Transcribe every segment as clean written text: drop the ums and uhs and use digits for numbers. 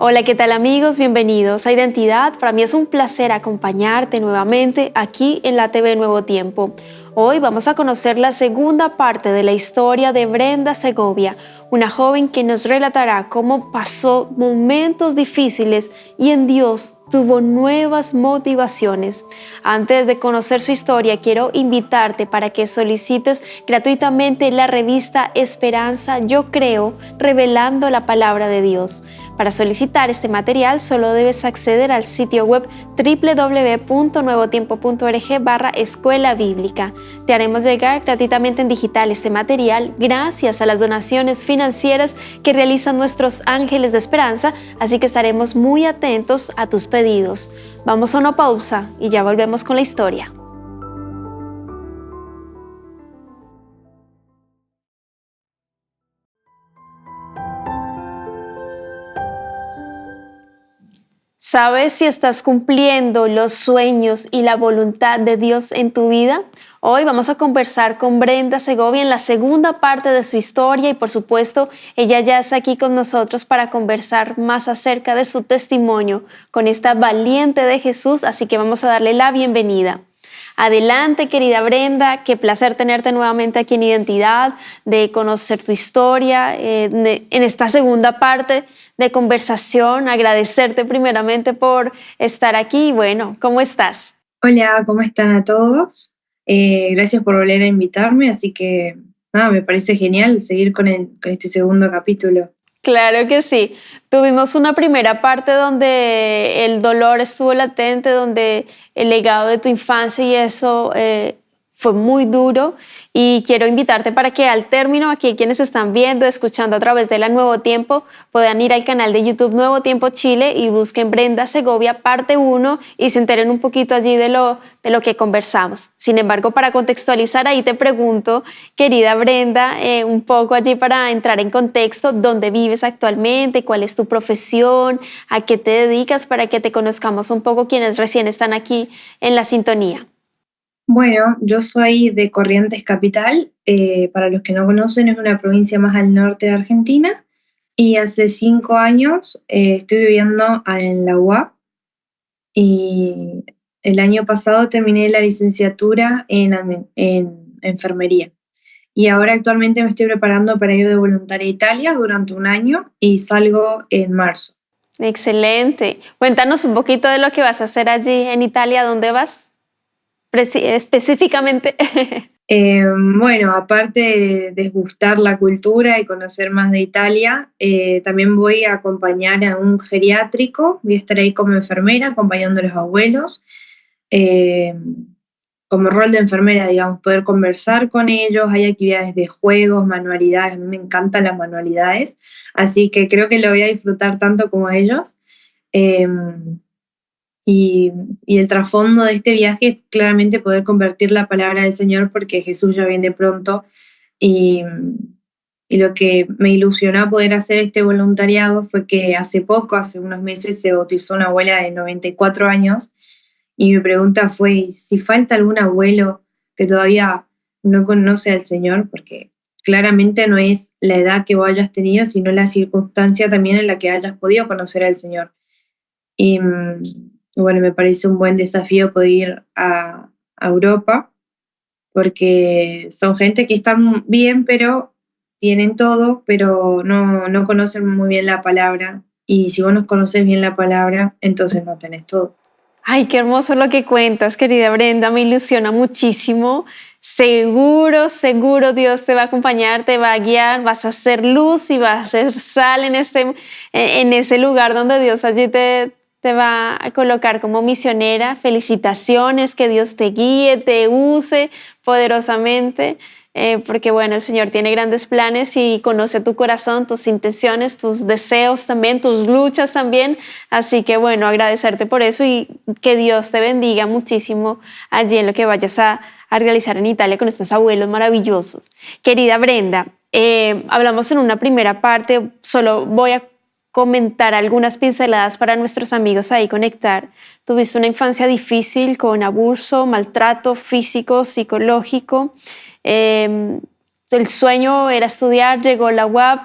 Hola, ¿qué tal amigos? Bienvenidos a Identidad. Para mí es un placer acompañarte nuevamente aquí en la TV Nuevo Tiempo. Hoy vamos a conocer la segunda parte de la historia de Brenda Segovia, una joven que nos relatará cómo pasó momentos difíciles y en Dios tuvo nuevas motivaciones. Antes de conocer su historia, quiero invitarte para que solicites gratuitamente la revista Esperanza Yo Creo, revelando la palabra de Dios. Para solicitar este material solo debes acceder al sitio web www.nuevotiempo.org/escuela bíblica. Te haremos llegar gratuitamente en digital este material gracias a las donaciones financieras que realizan nuestros ángeles de esperanza, así que estaremos muy atentos a tus pedidos. Vamos a una pausa y ya volvemos con la historia. ¿Sabes si estás cumpliendo los sueños y la voluntad de Dios en tu vida? Hoy vamos a conversar con Brenda Segovia en la segunda parte de su historia y por supuesto ella ya está aquí con nosotros para conversar más acerca de su testimonio con esta valiente de Jesús, así que vamos a darle la bienvenida. Adelante, querida Brenda, qué placer tenerte nuevamente aquí en Identidad, de conocer tu historia en esta segunda parte de conversación. Agradecerte primeramente por estar aquí. Bueno, ¿cómo estás? Hola, ¿cómo están a todos? Gracias por volver a invitarme, así que nada, me parece genial seguir con este segundo capítulo. Claro que sí. Tuvimos una primera parte donde el dolor estuvo latente, donde el legado de tu infancia y eso fue muy duro. Y quiero invitarte para que al término, aquí quienes están viendo, escuchando a través de la Nuevo Tiempo, puedan ir al canal de YouTube Nuevo Tiempo Chile y busquen Brenda Segovia parte uno y se enteren un poquito allí de lo que conversamos. Sin embargo, para contextualizar, ahí te pregunto, querida Brenda, un poco allí para entrar en contexto, ¿dónde vives actualmente? ¿Cuál es tu profesión? ¿A qué te dedicas? Para que te conozcamos un poco quienes recién están aquí en la sintonía. Bueno, yo soy de Corrientes Capital, para los que no conocen es una provincia más al norte de Argentina y hace 5 años estoy viviendo en la UAP y el año pasado terminé la licenciatura en enfermería. Y ahora actualmente me estoy preparando para ir de voluntaria a Italia durante un año y salgo en marzo. Excelente. Cuéntanos un poquito de lo que vas a hacer allí en Italia. ¿Dónde vas específicamente? Bueno, aparte de desgustar la cultura y conocer más de Italia, también voy a acompañar a un geriátrico, voy a estar ahí como enfermera acompañando a los abuelos, eh, como rol de enfermera, digamos, poder conversar con ellos, hay actividades de juegos, manualidades, a mí me encantan las manualidades, así que creo que lo voy a disfrutar tanto como ellos. Em, y, y el trasfondo de este viaje es claramente poder convertir la palabra del Señor porque Jesús ya viene pronto y, y lo que me ilusionó poder hacer este voluntariado fue que hace poco, hace unos meses, se bautizó una abuela de 94 años y mi pregunta fue si falta algún abuelo que todavía no conoce al Señor, porque claramente no es la edad que vos hayas tenido, sino la circunstancia también en la que hayas podido conocer al Señor. Y bueno, me parece un buen desafío poder ir a Europa, porque son gente que están bien, pero tienen todo, pero no conocen muy bien la palabra. Y si vos no conoces bien la palabra, entonces no tenés todo. Ay, qué hermoso lo que cuentas, querida Brenda, me ilusiona muchísimo. Seguro, seguro Dios te va a acompañar, te va a guiar, vas a hacer luz y vas a hacer sal en ese lugar donde Dios allí te va a colocar como misionera. Felicitaciones, que Dios te guíe, te use poderosamente. Porque bueno, el Señor tiene grandes planes y conoce tu corazón, tus intenciones, tus deseos también, tus luchas también. Así que bueno, agradecerte por eso y que Dios te bendiga muchísimo allí en lo que vayas a realizar en Italia con estos abuelos maravillosos. Querida Brenda, hablamos en una primera parte, solo voy a comentar algunas pinceladas para nuestros amigos ahí conectar. Tuviste una infancia difícil con abuso, maltrato físico, psicológico. Eh, el sueño era estudiar, llegó la UAP,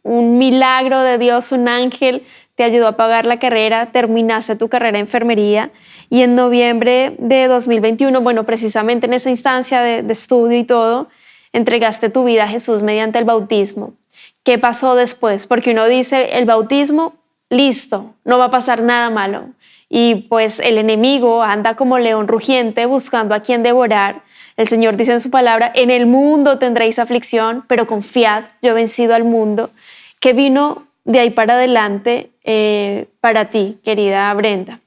un milagro de Dios, un ángel te ayudó a pagar la carrera, terminaste tu carrera de enfermería y en noviembre de 2021, bueno, precisamente en esa instancia de estudio y todo, entregaste tu vida a Jesús mediante el bautismo. ¿Qué pasó después? Porque uno dice, el bautismo, listo, no va a pasar nada malo. Y pues el enemigo anda como león rugiente buscando a quien devorar. El Señor dice en su palabra, en el mundo tendréis aflicción, pero confiad, yo he vencido al mundo. ¿Qué vino de ahí para adelante para ti, querida Brenda?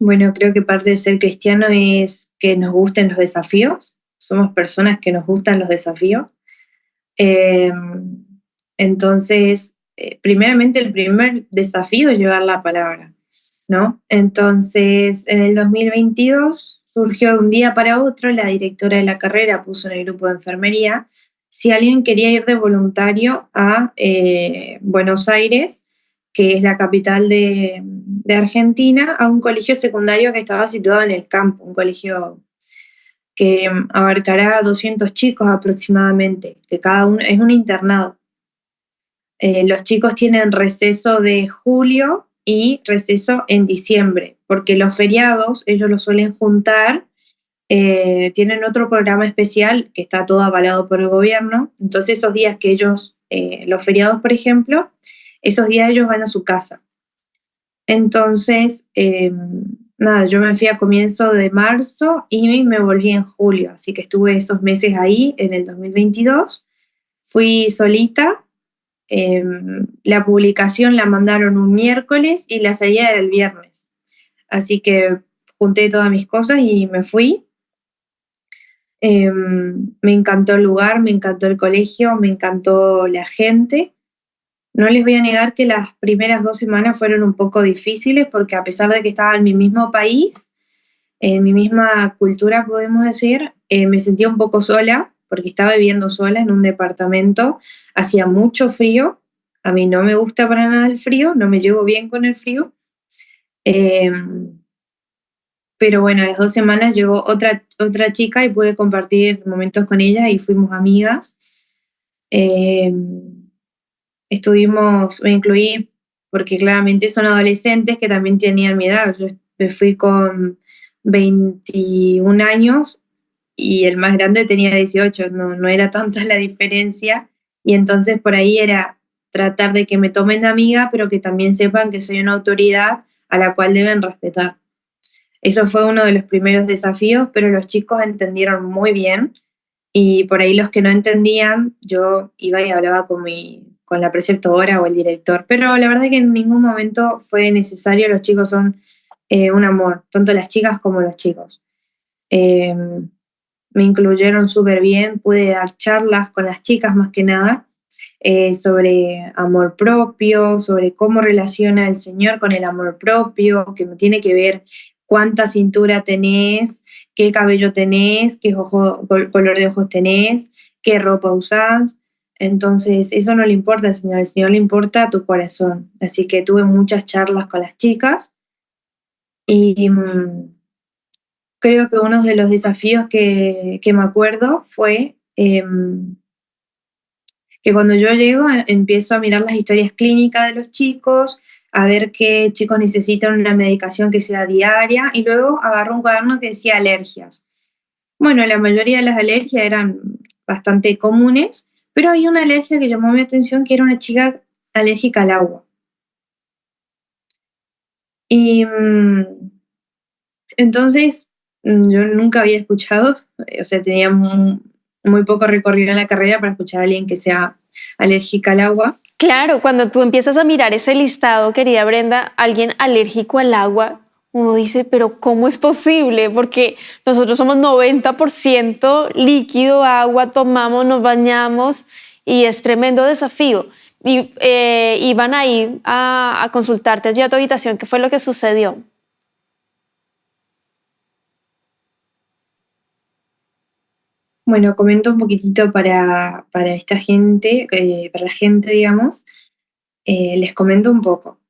Bueno, creo que parte de ser cristiano es que nos gusten los desafíos. Somos personas que nos gustan los desafíos. Eh, entonces, primeramente el primer desafío es llevar la palabra, ¿no? Entonces, en el 2022 surgió de un día para otro, la directora de la carrera puso en el grupo de enfermería si alguien quería ir de voluntario a Buenos Aires, que es la capital de Argentina, a un colegio secundario que estaba situado en el campo, un colegio que abarcará 200 chicos aproximadamente, que cada uno es un internado. Los chicos tienen receso de julio y receso en diciembre, porque los feriados ellos los suelen juntar, tienen otro programa especial que está todo avalado por el gobierno, entonces esos días que ellos, los feriados por ejemplo, esos días ellos van a su casa. Entonces, nada, yo me fui a comienzo de marzo y me volví en julio, así que estuve esos meses ahí en el 2022. Fui solita, la publicación la mandaron un miércoles y la salida era el viernes. Así que junté todas mis cosas y me fui. Me encantó el lugar, me encantó el colegio, me encantó la gente. No les voy a negar que las primeras 2 semanas fueron un poco difíciles porque a pesar de que estaba en mi mismo país, en mi misma cultura, podemos decir, me sentía un poco sola porque estaba viviendo sola en un departamento, hacía mucho frío, a mí no me gusta para nada el frío, no me llevo bien con el frío, eh, pero bueno, a las 2 semanas llegó otra chica y pude compartir momentos con ella y fuimos amigas. Eh, me incluí porque claramente son adolescentes que también tenían mi edad. Yo me fui con 21 años y el más grande tenía 18, no era tanta la diferencia. Y entonces por ahí era tratar de que me tomen de amiga, pero que también sepan que soy una autoridad a la cual deben respetar. Eso fue uno de los primeros desafíos, pero los chicos entendieron muy bien y por ahí los que no entendían, yo iba y hablaba con la preceptora o el director, pero la verdad es que en ningún momento fue necesario, los chicos son un amor, tanto las chicas como los chicos. Eh, Me incluyeron súper bien, pude dar charlas con las chicas más que nada sobre amor propio, sobre cómo relaciona el Señor con el amor propio, que no tiene que ver cuánta cintura tenés, qué cabello tenés, qué color de ojos tenés, qué ropa usás. Entonces, eso no le importa al Señor le importa tu corazón. Así que tuve muchas charlas con las chicas y creo que uno de los desafíos que me acuerdo fue que cuando yo llego empiezo a mirar las historias clínicas de los chicos, a ver qué chicos necesitan una medicación que sea diaria y luego agarro un cuaderno que decía alergias. Bueno, la mayoría de las alergias eran bastante comunes, pero había una alergia que llamó mi atención que era una chica alérgica al agua. Y entonces yo nunca había escuchado, o sea, tenía muy poco recorrido en la carrera para escuchar a alguien que sea alérgica al agua. Claro, cuando tú empiezas a mirar ese listado, querida Brenda, alguien alérgico al agua, uno dice, pero ¿cómo es posible? Porque nosotros somos 90% líquido, agua, tomamos, nos bañamos y es tremendo desafío. Y van ahí a consultarte allí a tu habitación, ¿qué fue lo que sucedió? Bueno, comento un poquitito para esta gente, para la gente, digamos, les comento un poco.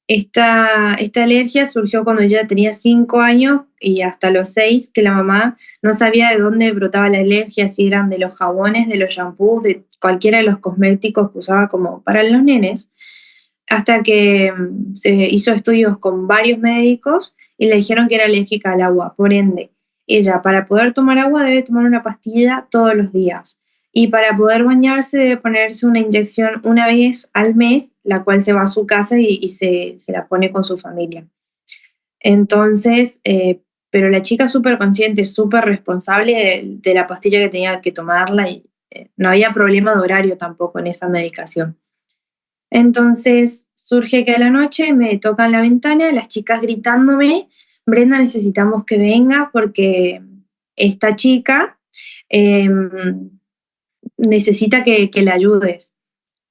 Esta alergia surgió cuando yo ya tenía 5 años y hasta los 6 que la mamá no sabía de dónde brotaba la alergia, si eran de los jabones, de los shampoos, de cualquiera de los cosméticos que usaba como para los nenes, hasta que se hizo estudios con varios médicos y le dijeron que era alérgica al agua. Por ende, ella para poder tomar agua debe tomar una pastilla todos los días. Y para poder bañarse debe ponerse una inyección una vez al mes, la cual se va a su casa y se la pone con su familia. Entonces, pero la chica súper consciente, súper responsable de la pastilla que tenía que tomarla y no había problema de horario tampoco en esa medicación. Entonces surge que a la noche me tocan la ventana, las chicas gritándome, Brenda, necesitamos que venga porque esta chica eh, necesita que la ayudes.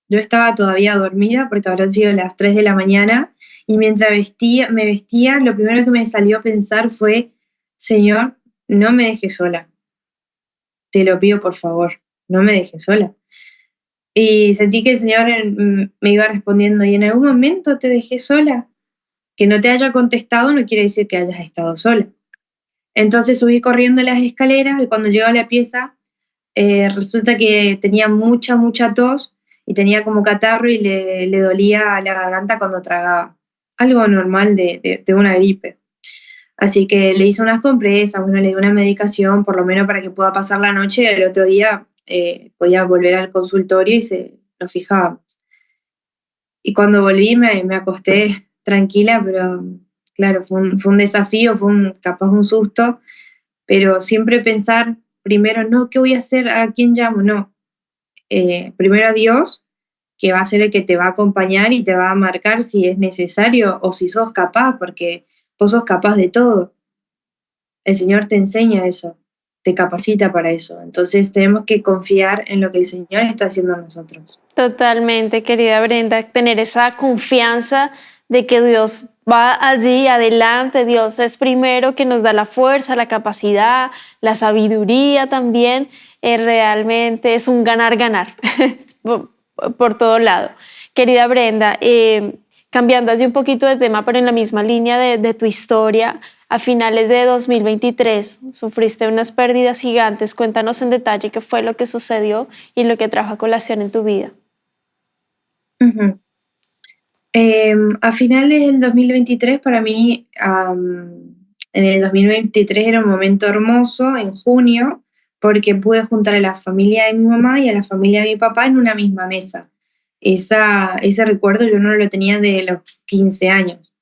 Yo estaba todavía dormida porque habrán sido las 3 de la mañana y mientras me vestía, lo primero que me salió a pensar fue, Señor, no me dejes sola. Te lo pido por favor, no me dejes sola. Y sentí que el Señor me iba respondiendo, y en algún momento te dejé sola. Que no te haya contestado no quiere decir que hayas estado sola. Entonces subí corriendo las escaleras y cuando llego a la pieza, resulta que tenía mucha tos y tenía como catarro y le dolía la garganta cuando tragaba. Algo normal de una gripe. Así que le hice unas compresas, bueno, le di una medicación, por lo menos para que pueda pasar la noche, y el otro día podía volver al consultorio y nos fijábamos. Y cuando volví me acosté tranquila, pero claro, fue un desafío, capaz un susto, pero siempre pensar primero, no, ¿qué voy a hacer? ¿A quién llamo? No, primero a Dios, que va a ser el que te va a acompañar y te va a marcar si es necesario o si sos capaz, porque vos sos capaz de todo. El Señor te enseña eso, te capacita para eso. Entonces tenemos que confiar en lo que el Señor está haciendo en nosotros. Totalmente, querida Brenda, tener esa confianza de que Dios va allí adelante, Dios es primero que nos da la fuerza, la capacidad, la sabiduría también, realmente es un ganar-ganar por todo lado. Querida Brenda, cambiando allí un poquito de tema, pero en la misma línea de tu historia, a finales de 2023 sufriste unas pérdidas gigantes. Cuéntanos en detalle qué fue lo que sucedió y lo que trajo a colación en tu vida. Uh-huh. A finales del 2023, para mí, en el 2023 era un momento hermoso, en junio, porque pude juntar a la familia de mi mamá y a la familia de mi papá en una misma mesa. Ese recuerdo yo no lo tenía de los 15 años.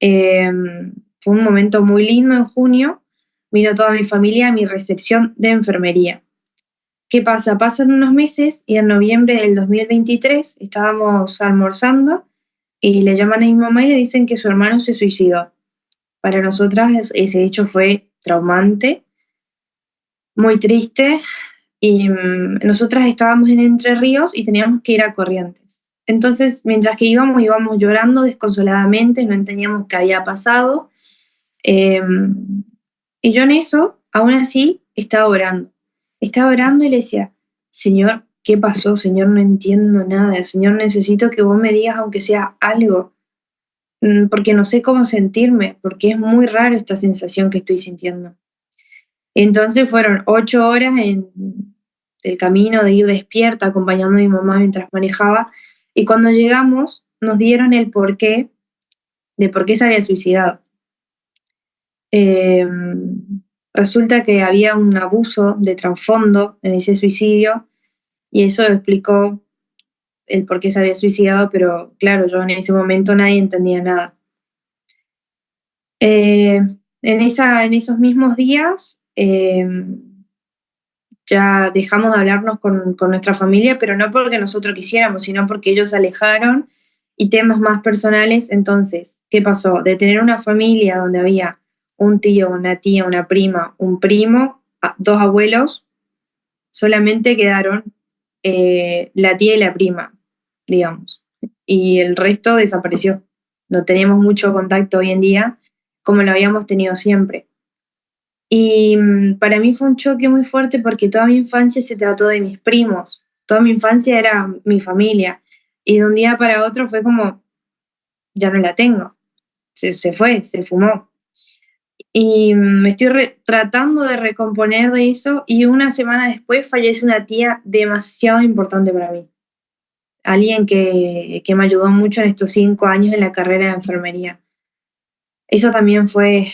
Fue un momento muy lindo en junio, vino toda mi familia a mi recepción de enfermería. ¿Qué pasa? Pasan unos meses y en noviembre del 2023 estábamos almorzando y le llaman a mi mamá y le dicen que su hermano se suicidó. Para nosotras ese hecho fue traumante, muy triste, y nosotras estábamos en Entre Ríos y teníamos que ir a Corrientes. Entonces, mientras que íbamos llorando desconsoladamente, no entendíamos qué había pasado, y yo en eso, aún así, estaba orando. Estaba orando y le decía, Señor, ¿qué pasó? Señor, no entiendo nada. Señor, necesito que vos me digas aunque sea algo, porque no sé cómo sentirme, porque es muy raro esta sensación que estoy sintiendo. Entonces fueron 8 horas del camino de ir despierta, acompañando a mi mamá mientras manejaba, y cuando llegamos nos dieron el porqué de por qué se había suicidado. Resulta que había un abuso de trasfondo en ese suicidio y eso explicó el por qué se había suicidado, pero claro, yo en ese momento nadie entendía nada. En esos mismos días ya dejamos de hablarnos con nuestra familia, pero no porque nosotros quisiéramos, sino porque ellos se alejaron y temas más personales. Entonces, ¿qué pasó? De tener una familia donde había un tío, una tía, una prima, un primo, 2 abuelos, solamente quedaron la tía y la prima, digamos, y el resto desapareció. No tenemos mucho contacto hoy en día como lo habíamos tenido siempre. Y para mí fue un choque muy fuerte porque toda mi infancia se trató de mis primos, toda mi infancia era mi familia, y de un día para otro fue como, ya no la tengo, se fue, se fumó. Y me estoy tratando de recomponer de eso y una semana después fallece una tía demasiado importante para mí. Alguien que me ayudó mucho en estos 5 años en la carrera de enfermería. Eso también fue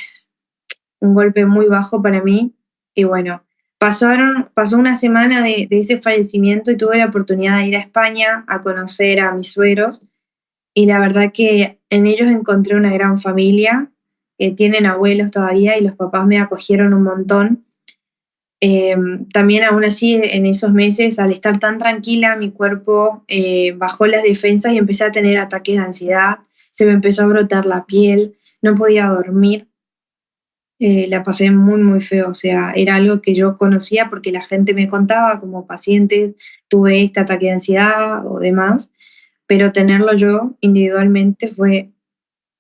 un golpe muy bajo para mí. Y bueno, pasó una semana de ese fallecimiento y tuve la oportunidad de ir a España a conocer a mis suegros. Y la verdad que en ellos encontré una gran familia. Tienen abuelos todavía y los papás me acogieron un montón. También aún así, en esos meses, al estar tan tranquila, mi cuerpo bajó las defensas y empecé a tener ataques de ansiedad, se me empezó a brotar la piel, no podía dormir, la pasé muy, muy feo, o sea, era algo que yo conocía porque la gente me contaba como paciente, tuve este ataque de ansiedad o demás, pero tenerlo yo individualmente fue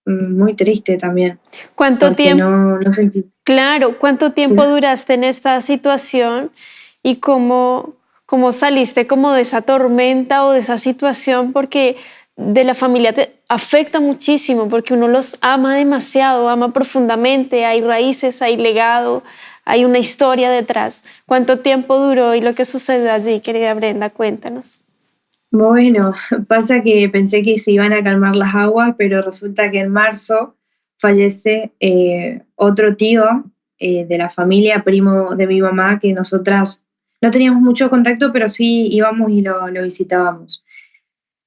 muy triste también, ¿Cuánto porque tiempo? no sentí... Claro, ¿cuánto tiempo duraste en esta situación y cómo saliste como de esa tormenta o de esa situación? Porque de la familia te afecta muchísimo, porque uno los ama demasiado, ama profundamente, hay raíces, hay legado, hay una historia detrás. ¿Cuánto tiempo duró y lo que sucedió allí, querida Brenda? Cuéntanos. Bueno, pasa que pensé que se iban a calmar las aguas, pero resulta que en marzo fallece otro tío de la familia, primo de mi mamá, que nosotras no teníamos mucho contacto, pero sí íbamos y lo visitábamos.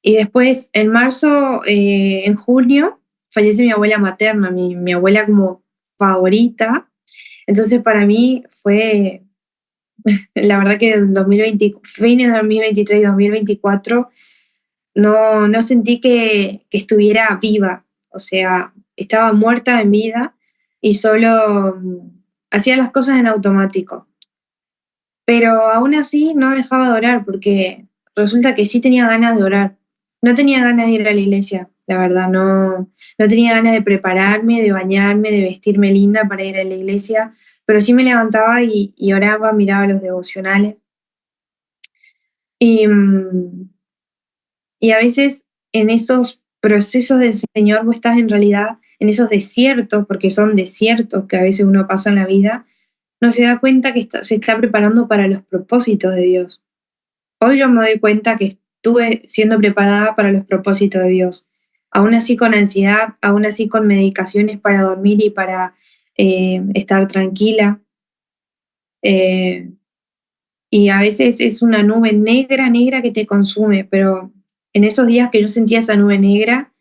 Y después, en marzo, en junio, fallece mi abuela materna, mi abuela como favorita. Entonces, para mí fue, la verdad que en 2020, fines de 2023 y 2024 no sentí que estuviera viva, o sea, estaba muerta en vida y solo hacía las cosas en automático. Pero aún así no dejaba de orar porque resulta que sí tenía ganas de orar. No tenía ganas de ir a la iglesia, la verdad, no tenía ganas de prepararme, de bañarme, de vestirme linda para ir a la iglesia, pero sí me levantaba y oraba, miraba los devocionales. Y, y a veces en esos procesos del Señor vos estás en realidad en esos desiertos, porque son desiertos que a veces uno pasa en la vida, no se da cuenta que se está preparando para los propósitos de Dios. Hoy yo me doy cuenta que estuve siendo preparada para los propósitos de Dios. Aún así con ansiedad, aún así con medicaciones para dormir y para estar tranquila. Eh, y a veces es una nube negra, negra que te consume, pero en esos días que yo sentía esa nube negra,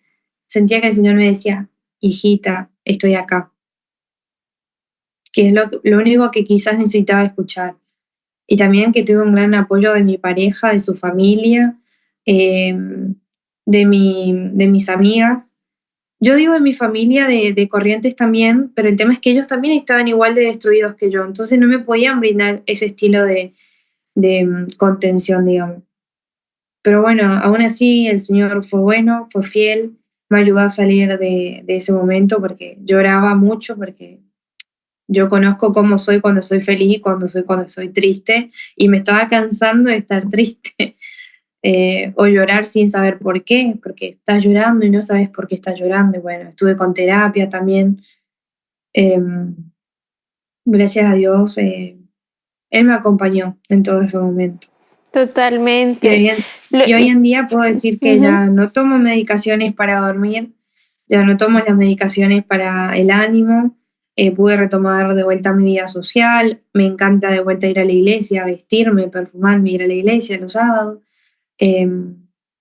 sentía que el Señor me decía, hijita, estoy acá, que es lo único que quizás necesitaba escuchar. Y también que tuve un gran apoyo de mi pareja, de su familia, eh, de mis amigas. Yo digo de mi familia de Corrientes también, pero el tema es que ellos también estaban igual de destruidos que yo, entonces no me podían brindar ese estilo de contención, digamos. Pero bueno, aún así el Señor fue bueno, fue fiel, me ayudó a salir de ese momento porque lloraba mucho, porque yo conozco cómo soy cuando soy feliz y cuando soy triste, y me estaba cansando de estar triste o llorar sin saber por qué, porque estás llorando y no sabes por qué estás llorando. Y bueno, estuve con terapia también. Eh, Gracias a Dios, Él me acompañó en todo ese momento. Y Totalmente. hoy en, Lo- y hoy en día puedo decir que Ujú. ya no tomo medicaciones para dormir, ya no tomo las medicaciones para el ánimo, pude retomar de vuelta mi vida social, me encanta de vuelta ir a la iglesia, vestirme, perfumarme, ir a la iglesia los sábados, eh,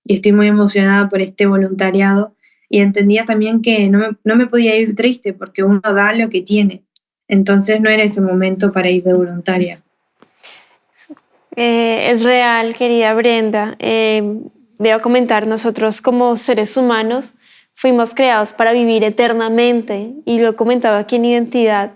y estoy muy emocionada por este voluntariado y entendía también que no me podía ir triste porque uno da lo que tiene, entonces no era ese momento para ir de voluntaria. Es real, querida Brenda. Debo comentar, nosotros como seres humanos fuimos creados para vivir eternamente y lo he comentado aquí en Identidad,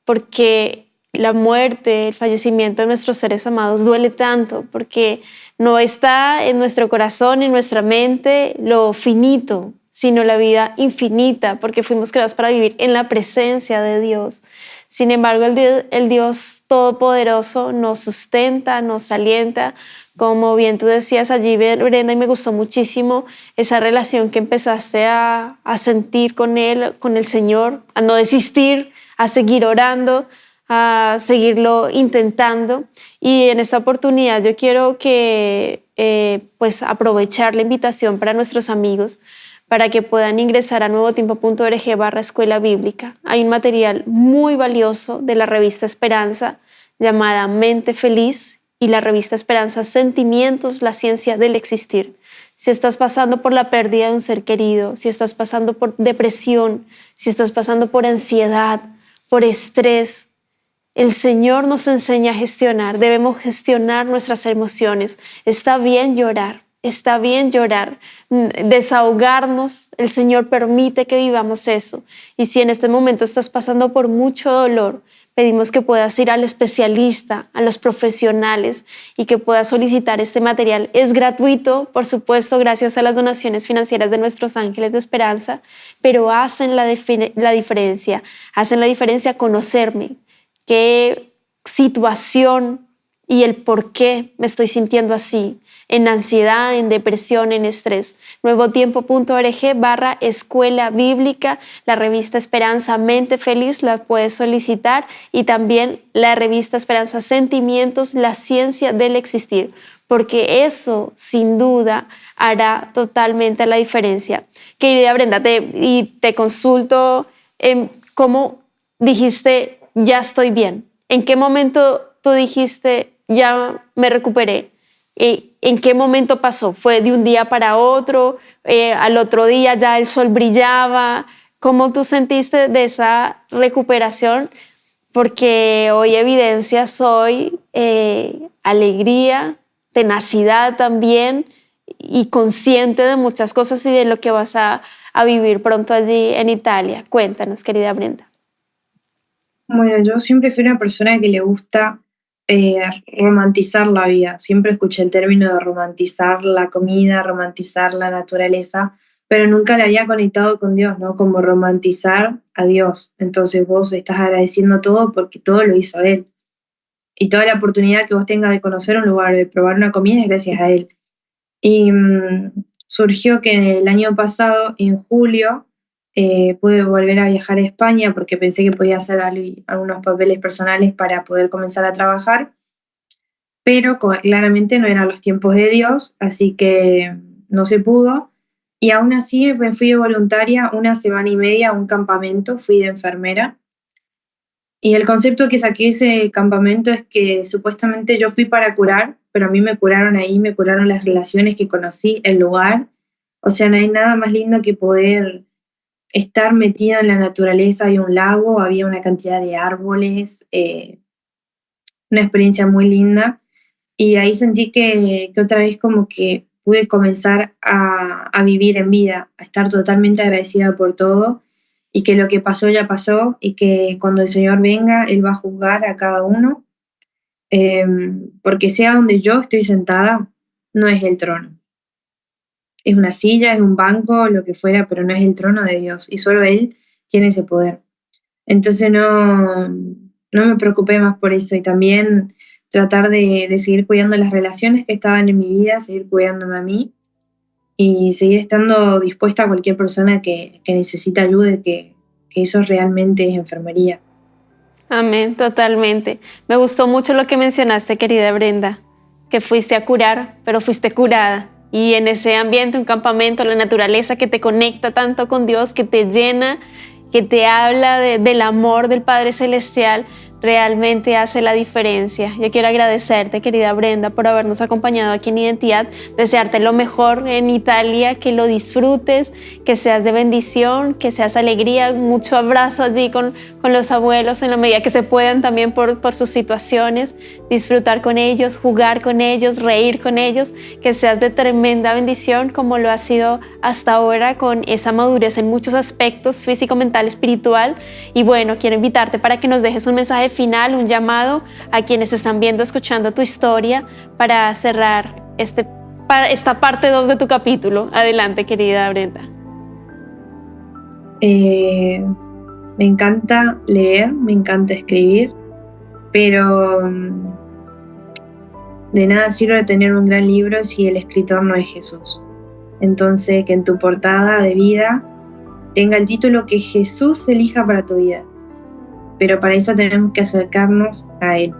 porque la muerte, el fallecimiento de nuestros seres amados duele tanto, porque no está en nuestro corazón, en nuestra mente, lo finito, sino la vida infinita, porque fuimos creados para vivir en la presencia de Dios. Sin embargo, el Dios Todopoderoso nos sustenta, nos alienta, Como bien tú decías allí, Brenda, y me gustó muchísimo esa relación que empezaste a sentir con Él, con el Señor, a no desistir, a seguir orando, a seguirlo intentando. Y en esta oportunidad yo quiero que pues aprovechar la invitación para nuestros amigos para que puedan ingresar a nuevotiempo.org/escuela bíblica. Hay un material muy valioso de la revista Esperanza llamada Mente Feliz y la revista Esperanza Sentimientos, la ciencia del existir. Si estás pasando por la pérdida de un ser querido, si estás pasando por depresión, si estás pasando por ansiedad, por estrés, el Señor nos enseña a gestionar, debemos gestionar nuestras emociones. Está bien llorar, desahogarnos. El Señor permite que vivamos eso. Y si en este momento estás pasando por mucho dolor, pedimos que puedas ir al especialista, a los profesionales y que puedas solicitar este material. Es gratuito, por supuesto, gracias a las donaciones financieras de nuestros ángeles de esperanza, pero hacen la diferencia. Hacen la diferencia conocerme, qué situación y el por qué me estoy sintiendo así, en ansiedad, en depresión, en estrés. Nuevotiempo.org/escuela bíblica, la revista Esperanza Mente Feliz la puedes solicitar y también la revista Esperanza Sentimientos, la ciencia del existir, porque eso sin duda hará totalmente la diferencia. Querida Brenda, te consulto cómo dijiste ya estoy bien. ¿En qué momento tú dijiste ya me recuperé? ¿En qué momento pasó? ¿Fue de un día para otro? ¿Al otro día ya el sol brillaba? ¿Cómo tú sentiste de esa recuperación? Porque hoy evidencias hoy alegría, tenacidad también y consciente de muchas cosas y de lo que vas a vivir pronto allí en Italia. Cuéntanos, querida Brenda. Bueno, yo siempre fui una persona que le gusta romantizar la vida. Siempre escuché el término de romantizar la comida, romantizar la naturaleza, pero nunca la había conectado con Dios, ¿no? Como romantizar a Dios. Entonces vos estás agradeciendo todo porque todo lo hizo Él. Y toda la oportunidad que vos tengas de conocer un lugar, de probar una comida, es gracias a Él. Y surgió que el año pasado, en julio, pude volver a viajar a España porque pensé que podía hacer algunos papeles personales para poder comenzar a trabajar, pero claramente no eran los tiempos de Dios, así que no se pudo. Y aún así fui de voluntaria 1 semana y media a un campamento, fui de enfermera. Y el concepto que saqué de ese campamento es que supuestamente yo fui para curar, pero a mí me curaron ahí, me curaron las relaciones que conocí, el lugar. O sea, no hay nada más lindo que poder estar metido en la naturaleza. Había un lago, había una cantidad de árboles, una experiencia muy linda. Y ahí sentí que otra vez como que pude comenzar a vivir en vida, a estar totalmente agradecida por todo y que lo que pasó ya pasó y que cuando el Señor venga, Él va a juzgar a cada uno, porque sea donde yo estoy sentada, no es el trono. Es una silla, es un banco, lo que fuera, pero no es el trono de Dios y solo Él tiene ese poder. Entonces no me preocupé más por eso y también tratar de seguir cuidando las relaciones que estaban en mi vida, seguir cuidándome a mí y seguir estando dispuesta a cualquier persona que necesite ayuda, que eso realmente es enfermería. Amén, totalmente. Me gustó mucho lo que mencionaste, querida Brenda, que fuiste a curar, pero fuiste curada. Y en ese ambiente, un campamento, la naturaleza que te conecta tanto con Dios, que te llena, que te habla del amor del Padre Celestial, realmente hace la diferencia. Yo quiero agradecerte, querida Brenda, por habernos acompañado aquí en Identidad, desearte lo mejor en Italia, que lo disfrutes, que seas de bendición, que seas alegría, mucho abrazo allí con los abuelos en la medida que se puedan también por sus situaciones, disfrutar con ellos, jugar con ellos, reír con ellos, que seas de tremenda bendición como lo has sido hasta ahora con esa madurez en muchos aspectos, físico, mental, espiritual. Y bueno, quiero invitarte para que nos dejes un mensaje final, un llamado a quienes están viendo, escuchando tu historia para cerrar esta parte 2 de tu capítulo. Adelante, querida Brenda. Me encanta leer, me encanta escribir, pero De nada sirve tener un gran libro si el escritor no es Jesús. Entonces, que en tu portada de vida tenga el título que Jesús elija para tu vida. Pero para eso tenemos que acercarnos a Él.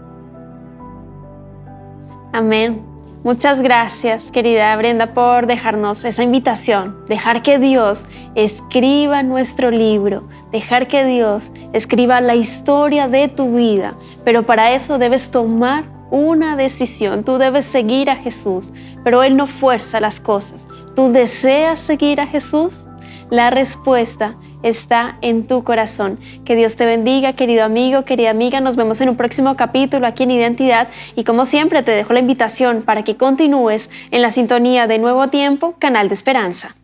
Amén. Muchas gracias, querida Brenda, por dejarnos esa invitación, dejar que Dios escriba nuestro libro, dejar que Dios escriba la historia de tu vida, pero para eso debes tomar una decisión. Tú debes seguir a Jesús, pero Él no fuerza las cosas. ¿Tú deseas seguir a Jesús? La respuesta está en tu corazón. Que Dios te bendiga, querido amigo, querida amiga. Nos vemos en un próximo capítulo aquí en Identidad y como siempre te dejo la invitación para que continúes en la sintonía de Nuevo Tiempo, Canal de Esperanza.